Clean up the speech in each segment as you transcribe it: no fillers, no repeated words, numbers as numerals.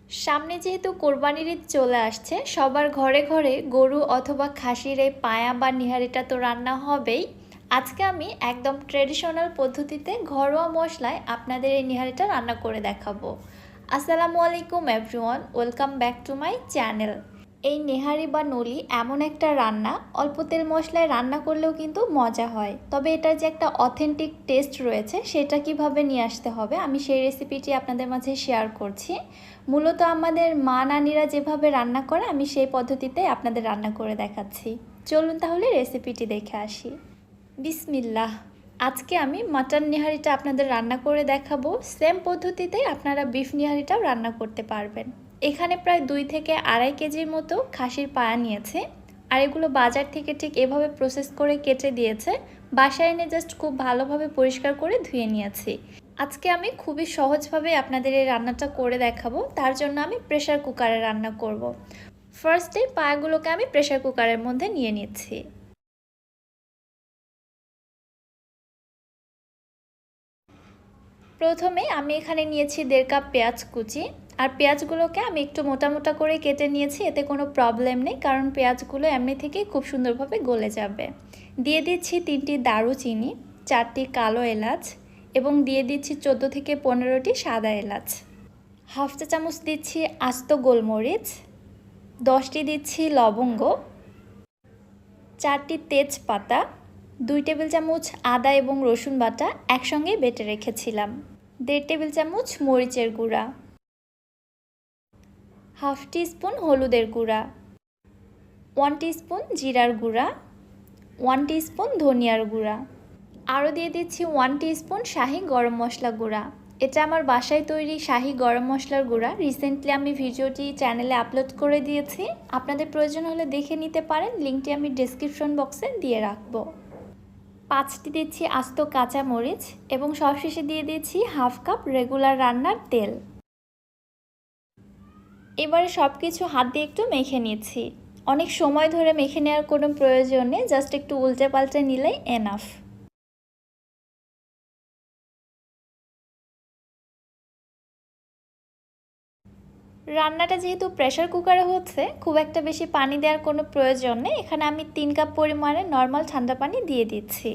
সামনে যেহেতু কোরবানির ঈদ চলে আসছে, সবার ঘরে ঘরে গরু অথবা খাসির এই পায়া বা নিহারিটা তো রান্না হবেই। আজকে আমি একদম ট্রেডিশনাল পদ্ধতিতে ঘরোয়া মশলায় আপনাদের এই নিহারিটা রান্না করে দেখাবো। আসসালামু আলাইকুম everyone, welcome back to my channel. এই নেহারি বা নলি এমন একটা রান্না, অল্প তেল মশলায় রান্না করলেও কিন্তু মজা হয়। তবে এটার যে একটা অথেন্টিক টেস্ট রয়েছে সেটা কিভাবে নিয়ে আসতে হবে আমি সেই রেসিপিটি আপনাদের মাঝে শেয়ার করছি। মূলত আমাদের মা নানিরা যেভাবে রান্না করে আমি সেই পদ্ধতিতে আপনাদের রান্না করে দেখাচ্ছি। চলুন তাহলে রেসিপিটি দেখে আসি। বিসমিল্লাহ। আজকে আমি মাটন নিহারিটা আপনাদের রান্না করে দেখাবো। সেম পদ্ধতিতে আপনারা বিফ নিহারিটাও রান্না করতে পারবেন। এখানে প্রায় 2 থেকে আড়াই কেজির মতো খাসির পায়া নিয়েছে, আর এগুলো বাজার থেকে ঠিক এভাবে প্রসেস করে কেটে দিয়েছে। বাসায় এনে জাস্ট খুব ভালোভাবে পরিষ্কার করে ধুয়ে নিয়েছি। আজকে আমি খুবই সহজভাবে আপনাদের এই রান্নাটা করে দেখাবো। তার জন্য আমি প্রেসার কুকারে রান্না করব। ফার্স্টে পায়াগুলোকে আমি প্রেসার কুকারের মধ্যে নিয়ে নিচ্ছি। প্রথমে আমি এখানে নিয়েছি 1.5 কাপ পেঁয়াজ কুচি। আর পেঁয়াজগুলোকে আমি একটু মোটা মোটা করে কেটে নিয়েছি, এতে কোনো প্রবলেম নেই, কারণ পেঁয়াজগুলো এমনি থেকেই খুব সুন্দরভাবে গলে যাবে। দিয়ে দিচ্ছি 3টি দারুচিনি, 4টি কালো এলাচ এবং দিয়ে দিচ্ছি 14 থেকে 15টি সাদা এলাচ। হাফ চা চামচ দিচ্ছি আস্ত গোলমরিচ, 10টি দিচ্ছি লবঙ্গ, 4টি তেজপাতা, 2 টেবিল চামচ আদা এবং রসুন বাটা একসঙ্গে বেটে রেখেছিলাম, 1.5 টেবিল চামচ মরিচের গুঁড়া, হাফ টিস্পুন হলুদের গুঁড়া, 1 টিস্পুন জিরার গুঁড়া, 1 টিস্পুন ধনিয়ার গুঁড়া। আরও দিয়ে দিচ্ছি 1 টিস্পুন শাহি গরম মশলা গুঁড়া। এটা আমার বাসায় তৈরি শাহি গরম মশলার গুঁড়া। রিসেন্টলি আমি ভিডিওটি চ্যানেলে আপলোড করে দিয়েছি, আপনাদের প্রয়োজন হলে দেখে নিতে পারেন, লিঙ্কটি আমি ডেসক্রিপশন বক্সে দিয়ে রাখবো। 5টি দিচ্ছি আস্ত কাঁচা মরিচ এবং সবশেষে দিয়ে দিচ্ছি হাফ কাপ রেগুলার রান্নার তেল। এবারে সব কিছু হাত দিয়ে একটু মেখে নিচ্ছি। অনেক সময় ধরে মেখে নেওয়ার কোনো প্রয়োজন নেই, জাস্ট একটু উল্টে পাল্টে নিলেই এনাফ। রান্নাটা যেহেতু প্রেসার কুকারে হচ্ছে, খুব একটা বেশি পানি দেওয়ার কোনো প্রয়োজন নেই। এখানে আমি 3 কাপ পরিমাণে নর্মাল ঠান্ডা পানি দিয়ে দিচ্ছি।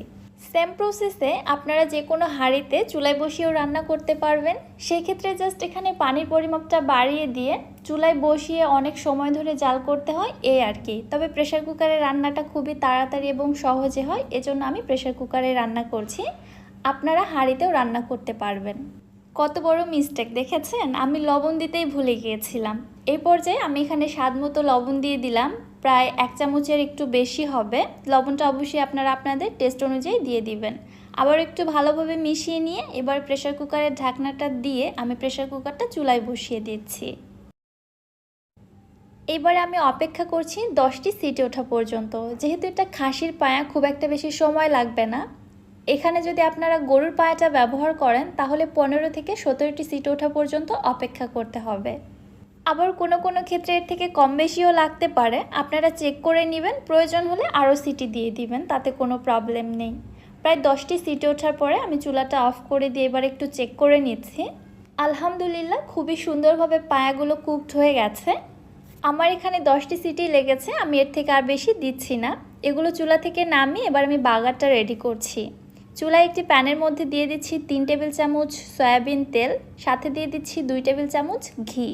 সেম প্রসেসে আপনারা যে কোনো হাঁড়িতে চুলায় বসিয়েও রান্না করতে পারবেন। সেক্ষেত্রে জাস্ট এখানে পানির পরিমাপটা বাড়িয়ে দিয়ে চুলায় বসিয়ে অনেক সময় ধরে জাল করতে হয়, এই আর কি। তবে প্রেসার কুকারে রান্নাটা খুবই তাড়াতাড়ি এবং সহজে হয়, এজন্য আমি প্রেসার কুকারে রান্না করছি। আপনারা হাঁড়িতেও রান্না করতে পারবেন। কত বড় মিস্টেক দেখেছেন, আমি লবণ দিতেই ভুলে গিয়েছিলাম। এই পর্যায়ে আমি এখানে স্বাদ মতো লবণ দিয়ে দিলাম, প্রায় 1 চামচের একটু বেশি হবে। লবণটা অবশ্যই আপনারা আপনাদের টেস্ট অনুযায়ী দিয়ে দিবেন। আবার একটু ভালোভাবে মিশিয়ে নিয়ে এবার প্রেসার কুকারের ঢাকনাটা দিয়ে আমি প্রেসার কুকারটা চুলায় বসিয়ে দিচ্ছি। এবারে আমি অপেক্ষা করছি 10টি সিটি ওঠা পর্যন্ত। যেহেতু এটা খাসির পায়া, খুব একটা বেশি সময় লাগবে না। এখানে যদি আপনারা গরুর পায়াটা ব্যবহার করেন তাহলে 15 থেকে 17টি সিটি ওঠা পর্যন্ত অপেক্ষা করতে হবে। আবার কোনো কোনো ক্ষেত্রে এর থেকে কম বেশিও লাগতে পারে, আপনারা চেক করে নেবেন, প্রয়োজন হলে আরও সিটি দিয়ে দিবেন, তাতে কোনো প্রবলেম নেই। প্রায় 10টি সিটি ওঠার পরে আমি চুলাটা অফ করে দিয়ে এবার একটু চেক করে নিচ্ছি। আলহামদুলিল্লাহ, খুবই সুন্দরভাবে পায়াগুলো কুকড হয়ে গেছে। আমার এখানে 10টি সিটি লেগেছে, আমি এর থেকে আর বেশি দিচ্ছি না। এগুলো চুলা থেকে নামিয়ে এবার আমি বাগারটা রেডি করছি। চুলায় একটি প্যানের মধ্যে দিয়ে দিচ্ছি 3 টেবিল চামচ সয়াবিন তেল, সাথে দিয়ে দিচ্ছি 2 টেবিল চামচ ঘি।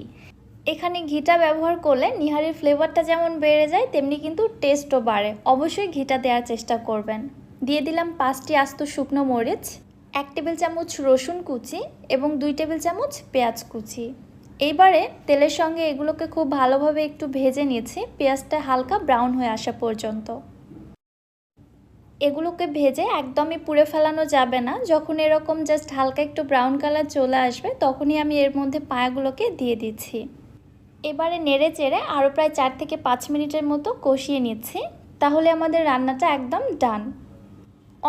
এখানে ঘিটা ব্যবহার করলে নিহারির ফ্লেভারটা যেমন বেড়ে যায়, তেমনি কিন্তু টেস্টও বাড়ে। অবশ্যই ঘিটা দেওয়ার চেষ্টা করবেন। দিয়ে দিলাম 5টি আস্ত শুকনো মরিচ, 1 টেবিল চামচ রসুন কুচি এবং 2 টেবিল চামচ পেঁয়াজ কুচি। এইবারে তেলের সঙ্গে এগুলোকে খুব ভালোভাবে একটু ভেজে নিয়েছি, পেঁয়াজটা হালকা ব্রাউন হয়ে আসা পর্যন্ত। এগুলোকে ভেজে একদমই পুড়ে ফেলানো যাবে না। যখন এরকম জাস্ট হালকা একটু ব্রাউন কালার চলে আসবে, তখনই আমি এর মধ্যে পায়াগুলোকে দিয়ে দিচ্ছি। এবারে নেড়ে চেড়ে আরও প্রায় 4 থেকে 5 মিনিটের মতো কষিয়ে নিচ্ছি, তাহলে আমাদের রান্নাটা একদম ডান।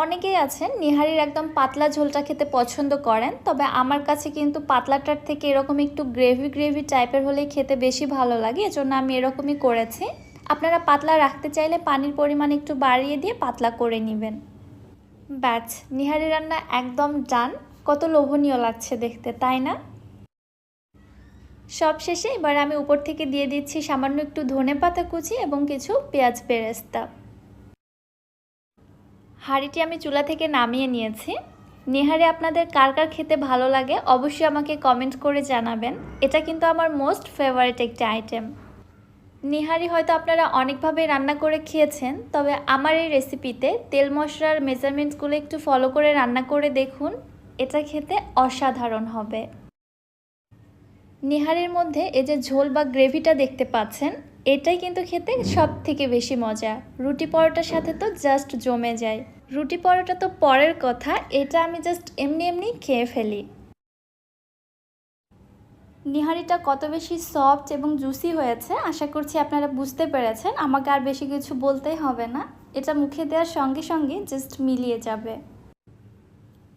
অনেকেই আছেন নিহারির একদম পাতলা ঝোলটা খেতে পছন্দ করেন, তবে আমার কাছে কিন্তু পাতলাটার থেকে এরকম একটু গ্রেভি গ্রেভি টাইপের হলেই খেতে বেশি ভালো লাগে, এজন্য আমি এরকমই করেছি। আপনারা পাতলা রাখতে চাইলে পানির পরিমাণ একটু বাড়িয়ে দিয়ে পাতলা করে নেবেন। ব্যাস, নিহারি রান্না একদম ডান। কত লোভনীয় লাগছে দেখতে, তাই না? সব শেষে এবার আমি উপর থেকে দিয়ে দিচ্ছি সামান্য একটু ধনেপাতা কুচি এবং কিছু পেঁয়াজ বেরেস্তা। হাঁড়িটি আমি চুলা থেকে নামিয়ে নিয়েছি। নেহারি আপনাদের কার কার খেতে ভালো লাগে অবশ্যই আমাকে কমেন্ট করে জানাবেন। এটা কিন্তু আমার মোস্ট ফেভারিট একটি আইটেম। নেহারি হয়তো আপনারা অনেকভাবে রান্না করে খেয়েছেন, তবে আমার এই রেসিপিতে তেল মশলার মেজারমেন্টসগুলো একটু ফলো করে রান্না করে দেখুন, এটা খেতে অসাধারণ হবে। নেহারির মধ্যে এই যে ঝোল বা গ্রেভিটা দেখতে পাচ্ছেন, এটাই কিন্তু খেতে সব থেকে বেশি মজা। রুটি পরোটার সাথে তো জাস্ট জমে যায়। রুটি পরোটা তো পরের কথা, এটা আমি জাস্ট এমনি এমনি খেয়ে ফেলি। নিহারিটা কত বেশি সফট এবং জুসি হয়েছে আশা করছি আপনারা বুঝতে পেরেছেন। আমাকে আর বেশি কিছু বলতেই হবে না, এটা মুখে দেওয়ার সঙ্গে সঙ্গে জাস্ট মিলিয়ে যাবে।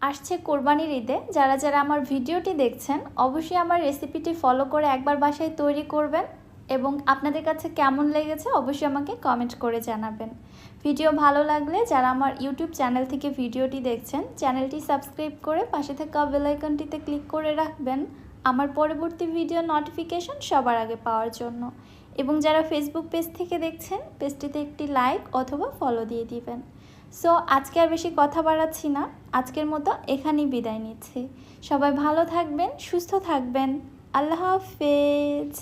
আসছে কোরবানির ঈদে যারা যারা আমার ভিডিওটি দেখছেন অবশ্যই আমার রেসিপিটি ফলো করে একবার বাসায় তৈরি করবেন এবং আপনাদের কাছে কেমন লেগেছে অবশ্যই আমাকে কমেন্ট করে জানাবেন। ভিডিও ভালো লাগলে যারা আমার ইউটিউব চ্যানেল থেকে ভিডিওটি দেখছেন চ্যানেলটি সাবস্ক্রাইব করে পাশে থাকা বেল আইকনটিতে ক্লিক করে রাখবেন আমার পরবর্তী ভিডিও নোটিফিকেশন সবার আগে পাওয়ার জন্য। এবং যারা ফেসবুক পেজ থেকে দেখছেন পেজটিতে একটি লাইক অথবা ফলো দিয়ে দিবেন। সো আজকে আর বেশি কথা বাড়াচ্ছি না, আজকের মতো এখানেই বিদায় নিচ্ছি। সবাই ভালো থাকবেন, সুস্থ থাকবেন। আল্লাহ হাফেজ।